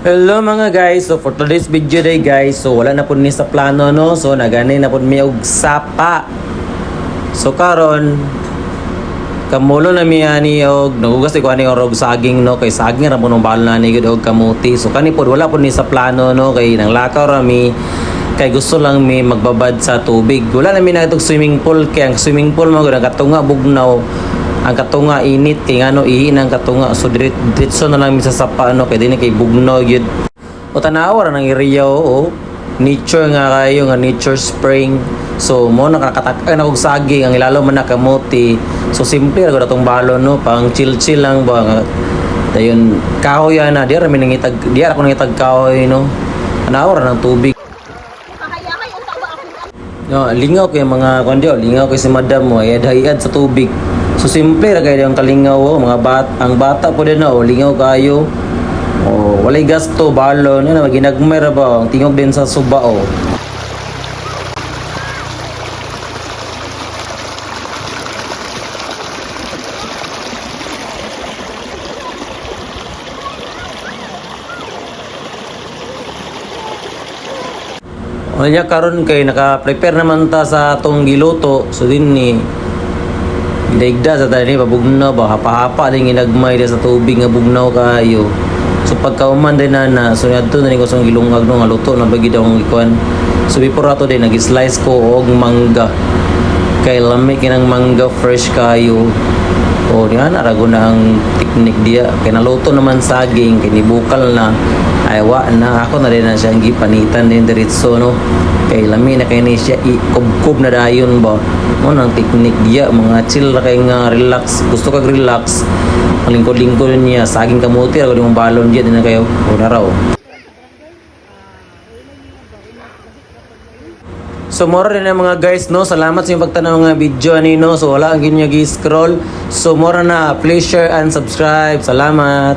Hello mga guys, so for today's video day guys, so wala na po ni sa plano no, so nagani na po mi og sapa. So karon kamulo na mi ani og nagugas ko ani og saging no, kay saging ra mo nung bahal na ni gud og kamuti. So kani po wala po ni sa plano no, kay nang lakaw ra mi kay gusto lang mi magbabad sa tubig. Wala na mi na itong swimming pool, kay ang swimming pool mo gud katunga bugnaw. Ang katunga init kay ngano ihin ang katunga, so diretso na lang mi sa sapa no, kay dinhi kay bugnaw gyud. O tanawa ra nang area o nature nga kayo nga nature spring. So mo nakakatak-an og saging ang ilalo man nakamuti. So simple ra gud atong balon no, pang chill lang ba nga dayon kahoy na diya ra mi nangitag, diya ra ko nangitag kahoy no. Tanawa ra ng tubig. No, lingaw kay mga kandiyo, lingaw kay si madam mo ay dayad sa tubig. So simple ra kay ang kalingaw o mga ang bata po din o lingaw kayo. O walay gasto balon na ginagmay ra ba ang tingog din sa suba o. Unya karon kay naka-prepare naman ta sa atong giluto, so din ni daigda sa tani pabugnaw ba hapa-hapa din ginagmay sa tubig nga bugnaw kayo. So pagkauman din na so adto na ni ko sang gilungag no nga luto na bagi daw ang ikuan. So before ato din nag-slice ko og mangga. Kay lami kinang mangga fresh kayo. O diyan arago na ang teknik dia. Kay naluto naman saging, kay nibukal na. Ay wa na ako na rin na siyang gipanitan din diretso no. Kay lami na kay ni siya ikub-kub na dayon ba. Mo nang teknik dia, mga chill ra kay nga relax. Gusto kag relax. Ang lingkod-lingkod niya saging kamuti ra gud yung balon dia din na kayo. O na raw. So more rin na mga guys no, salamat sa inyong pagtanaw nga video ani no. So wala ang ginyo gi-scroll. So more na, please share and subscribe. Salamat.